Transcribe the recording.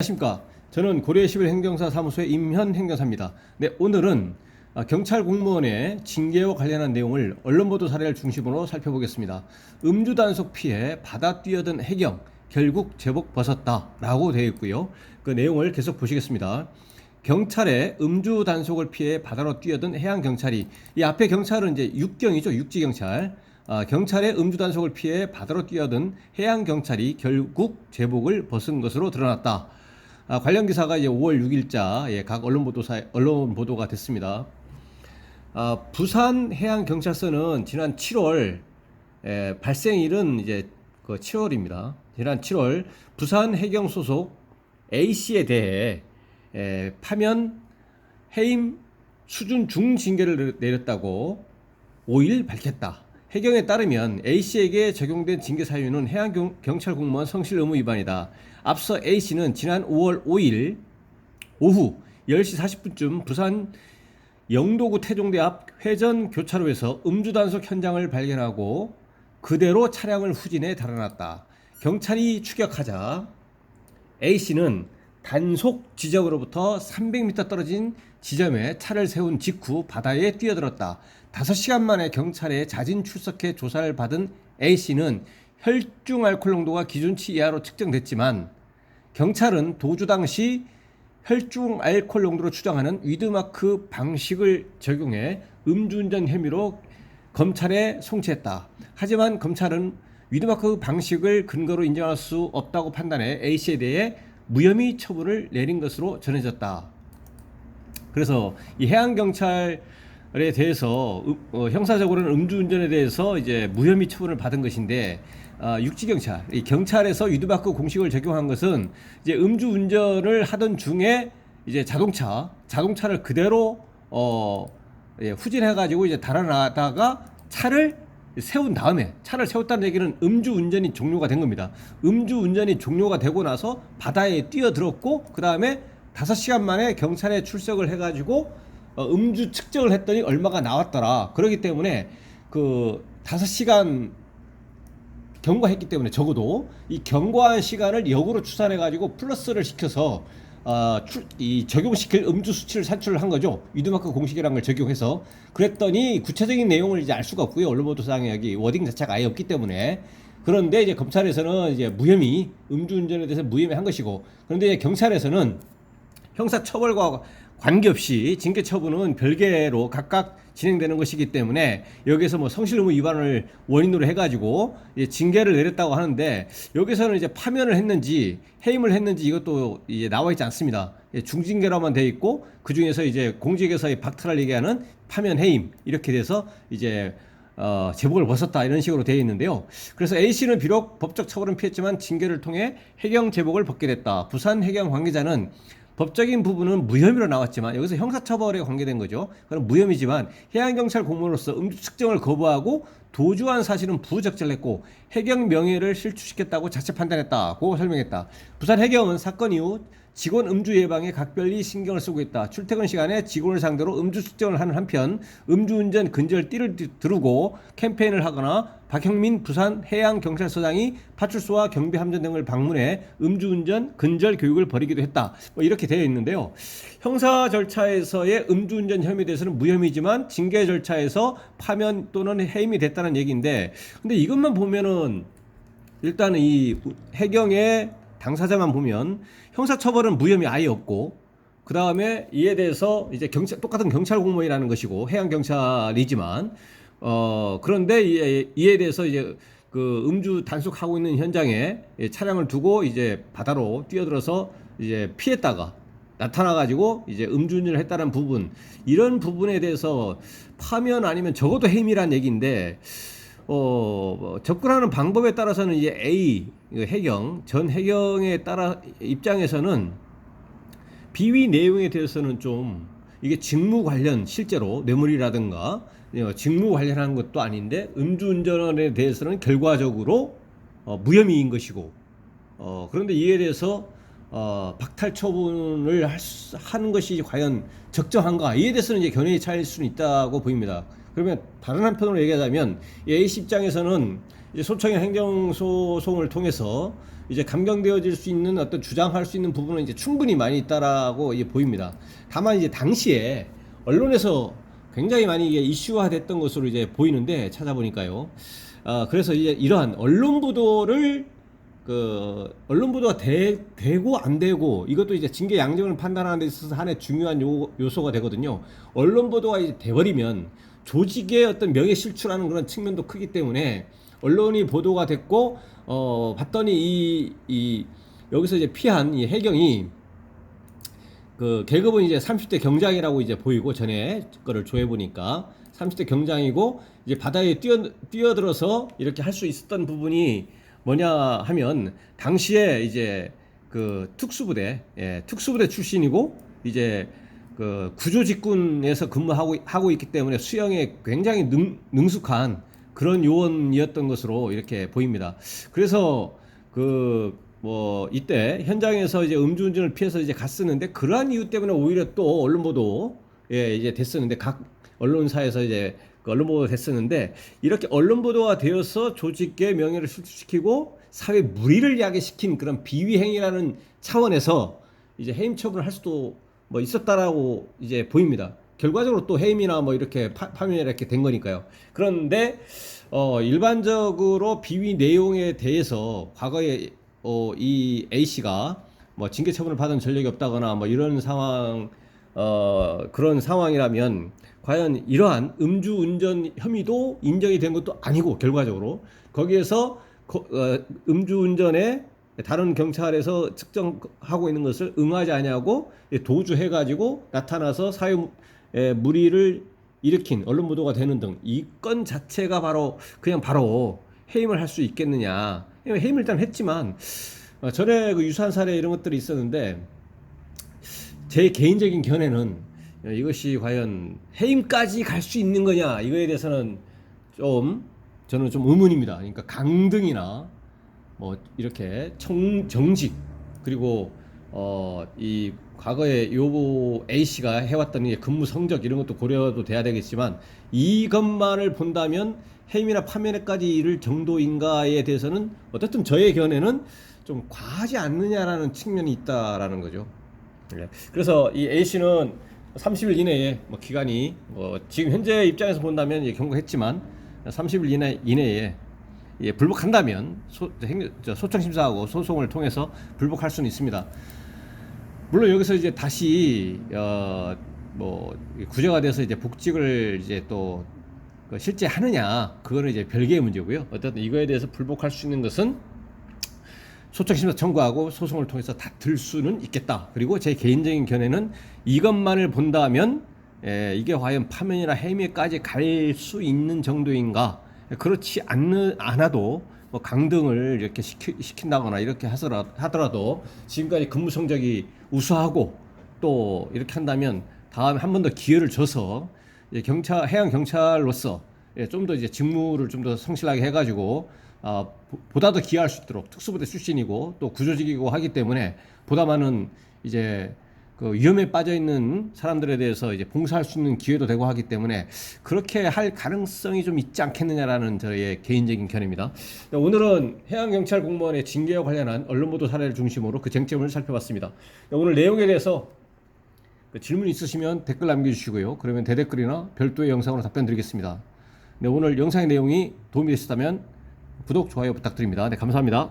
안녕하십니까. 저는 고려 11 행정사 사무소의 임현 행정사입니다. 네, 오늘은 경찰 공무원의 징계와 관련한 내용을 언론 보도 사례를 중심으로 살펴보겠습니다. 음주 단속 피해 바다 뛰어든 해경 결국 제복 벗었다 라고 되어 있고요. 그 내용을 계속 보시겠습니다. 경찰의 음주 단속을 피해 바다로 뛰어든 해양 경찰이, 이 앞에 경찰은 이제 육경이죠. 육지 경찰. 경찰의 음주 단속을 피해 바다로 뛰어든 해양 경찰이 결국 제복을 벗은 것으로 드러났다. 관련 기사가 이제 5월 6일자 각 언론 보도가 됐습니다. 부산 해양경찰서는 지난 7월 발생일은 이제 그 7월입니다. 지난 7월 부산 해경 소속 A씨에 대해 파면 해임 수준 중징계를 내렸다고 5일 밝혔다. 해경에 따르면 A씨에게 적용된 징계 사유는 해양경찰 공무원 성실 의무 위반이다. 앞서 A씨는 지난 5월 5일 오후 10시 40분쯤 부산 영도구 태종대 앞 회전 교차로에서 음주 단속 현장을 발견하고 그대로 차량을 후진해 달아났다. 경찰이 추격하자 A씨는 단속 지점으로부터 300m 떨어진 지점에 차를 세운 직후 바다에 뛰어들었다. 5시간 만에 경찰에 자진 출석해 조사를 받은 A씨는 혈중 알코올 농도가 기준치 이하로 측정됐지만 경찰은 도주 당시 혈중 알코올 농도로 추정하는 위드마크 방식을 적용해 음주운전 혐의로 검찰에 송치했다. 하지만 검찰은 위드마크 방식을 근거로 인정할 수 없다고 판단해 A씨에 대해 무혐의 처분을 내린 것으로 전해졌다. 그래서 이 해양경찰에 대해서 형사적으로는 음주운전에 대해서 이제 무혐의 처분을 받은 것인데, 육지경찰, 이 경찰에서 위드마크 공식을 적용한 것은 이제 음주운전을 하던 중에 이제 자동차를 그대로 후진해가지고 이제 달아나다가 차를 세운 다음에, 차를 세웠다는 얘기는 음주운전이 종료가 된 겁니다. 음주운전이 종료가 되고 나서 바다에 뛰어들었고 그 다음에 5시간 만에 경찰에 출석을 해가지고 음주 측정을 했더니 얼마가 나왔더라. 그렇기 때문에 그 5시간 경과했기 때문에 적어도 이 경과한 시간을 역으로 추산해가지고 플러스를 시켜서 이 적용시킬 음주 수치를 산출을 한 거죠. 위드마크 공식이라는 걸 적용해서. 그랬더니 구체적인 내용을 이제 알 수가 없고요. 언론 보도상에 여기 워딩 자체가 아예 없기 때문에. 그런데 이제 검찰에서는 이제 무혐의, 음주운전에 대해서 무혐의 한 것이고, 그런데 이제 경찰에서는 형사처벌과 관계없이 징계 처분은 별개로 각각 진행되는 것이기 때문에 여기서 뭐 성실 의무 위반을 원인으로 해가지고 징계를 내렸다고 하는데, 여기서는 이제 파면을 했는지 해임을 했는지 이것도 이제 나와 있지 않습니다. 중징계로만 돼 있고 그 중에서 이제 공직에서의 박탈을 얘기하는 파면 해임 이렇게 돼서 이제 제복을 벗었다 이런 식으로 되어 있는데요. 그래서 A씨는 비록 법적 처벌은 피했지만 징계를 통해 해경 제복을 벗게 됐다. 부산 해경 관계자는 법적인 부분은 무혐의로 나왔지만 여기서 형사처벌에 관계된 거죠. 그럼 무혐의지만 해양경찰 공무원으로서 음주 측정을 거부하고 도주한 사실은 부적절했고 해경 명예를 실추시켰다고 자체 판단했다고 설명했다. 부산 해경은 사건 이후 직원 음주 예방에 각별히 신경을 쓰고 있다. 출퇴근 시간에 직원을 상대로 음주 측정을 하는 한편 음주운전 근절 띠를 두르고 캠페인을 하거나 박형민 부산 해양경찰서장이 파출소와 경비함전 등을 방문해 음주운전 근절 교육을 벌이기도 했다. 뭐 이렇게 되어 있는데요. 형사 절차에서의 음주운전 혐의에 대해서는 무혐의지만 징계 절차에서 파면 또는 해임이 됐다는 얘기인데, 근데 이것만 보면은 일단은 이 해경의 당사자만 보면 형사처벌은 무혐의 아예 없고, 그 다음에 이에 대해서 이제 똑같은 경찰 공무원이라는 것이고 해양경찰이지만 그런데 이에 대해서 이제 그 음주 단속하고 있는 현장에 차량을 두고 이제 바다로 뛰어들어서 이제 피했다가 나타나가지고 이제 음주운전을 했다는 부분, 이런 부분에 대해서 파면 아니면 적어도 해임이란 얘기인데, 접근하는 방법에 따라서는 이제 전 해경에 따라 입장에서는 비위 내용에 대해서는 좀 이게 직무 관련, 실제로 뇌물이라든가 직무 관련한 것도 아닌데 음주운전에 대해서는 결과적으로 무혐의인 것이고, 그런데 이에 대해서 박탈 처분을 하는 것이 과연 적정한가, 이에 대해서는 이제 견해의 차이일 수는 있다고 보입니다. 그러면 다른 한편으로 얘기하자면 이 A씨 입장에서는 이제 소청의 행정소송을 통해서 이제 감경되어질 수 있는 어떤 주장할 수 있는 부분은 이제 충분히 많이 있다라고 이제 보입니다. 다만 이제 당시에 언론에서 굉장히 많이 이게 이슈화됐던 것으로 이제 보이는데 찾아보니까요. 그래서 이제 이러한 언론 보도를 언론 보도가 되고 안 되고 이것도 이제 징계 양형을 판단하는 데 있어서 하나의 중요한 요소가 되거든요. 언론 보도가 이제 돼버리면 조직의 어떤 명예 실추라는 그런 측면도 크기 때문에 언론이 보도가 됐고 봤더니 여기서 이제 피한 이 해경이 계급은 이제 30대 경장이라고 이제 보이고 전에 거를 조회 보니까 30대 경장이고 이제 바다에 뛰어들어서 이렇게 할 수 있었던 부분이 뭐냐 하면 당시에 이제 특수부대 출신이고 이제 구조직군에서 근무하고 있기 때문에 수영에 굉장히 능숙한 그런 요원이었던 것으로 이렇게 보입니다. 그래서 이때 현장에서 이제 음주운전을 피해서 이제 갔었는데 그러한 이유 때문에 오히려 또 언론 보도 이제 됐었는데 각 언론사에서 이제 언론 보도가 됐었는데 이렇게 언론 보도가 되어서 조직의 명예를 실추시키고 사회 물의를 야기시킨 그런 비위 행위라는 차원에서 이제 해임 처분을 할 수도 있었다라고 이제 보입니다. 결과적으로 또 해임이나 이렇게 파면이나 이렇게 된 거니까요. 그런데 일반적으로 비위 내용에 대해서 과거에 이 A 씨가 징계 처분을 받은 전력이 없다거나 이런 상황 그런 상황이라면 과연 이러한 음주운전 혐의도 인정이 된 것도 아니고 결과적으로 거기에서 음주운전에 다른 경찰에서 측정하고 있는 것을 응하지 않냐고 도주해가지고 나타나서 사회 물의를 일으킨 언론 보도가 되는 등 이 건 자체가 바로 해임을 할 수 있겠느냐. 해임을 일단 했지만 전에 유사한 사례 이런 것들이 있었는데 제 개인적인 견해는 이것이 과연 해임까지 갈 수 있는 거냐 이거에 대해서는 저는 좀 의문입니다. 그러니까 강등이나 이렇게 정직 그리고 이 과거에 요 A 씨가 해왔던 근무 성적 이런 것도 고려도 돼야 되겠지만 이것만을 본다면 해임이나 파면에까지 이를 정도인가에 대해서는 어쨌든 저의 견해는 좀 과하지 않느냐라는 측면이 있다라는 거죠. 그래서 이 A 씨는 30일 이내에 기간이 지금 현재 입장에서 본다면 경고했지만 30일 이내에 불복한다면 소청심사하고 소송을 통해서 불복할 수는 있습니다. 물론 여기서 이제 다시 구제가 돼서 이제 복직을 이제 또 실제 하느냐 그거는 이제 별개의 문제고요. 어쨌든 이거에 대해서 불복할 수 있는 것은 소청심사 청구하고 소송을 통해서 다툴 수는 있겠다. 그리고 제 개인적인 견해는 이것만을 본다면 이게 과연 파면이나 해임에까지 갈 수 있는 정도인가? 그렇지 않아도 강등을 이렇게 시킨다거나 이렇게 하더라도 지금까지 근무 성적이 우수하고 또 이렇게 한다면 다음에 한 번 더 기회를 줘서 해양 경찰로서 좀 더 이제 직무를 좀 더 성실하게 해가지고 보다 더 기여할 수 있도록 특수부대 출신이고 또 구조직이고 하기 때문에 보다 많은 이제 위험에 빠져 있는 사람들에 대해서 이제 봉사할 수 있는 기회도 되고 하기 때문에 그렇게 할 가능성이 좀 있지 않겠느냐라는 저의 개인적인 견해입니다. 오늘은 해양경찰 공무원의 징계와 관련한 언론 보도 사례를 중심으로 그 쟁점을 살펴봤습니다. 오늘 내용에 대해서 질문 있으시면 댓글 남겨주시고요. 그러면 대댓글이나 별도의 영상으로 답변 드리겠습니다. 오늘 영상의 내용이 도움이 되셨다면 구독, 좋아요 부탁드립니다. 네, 감사합니다.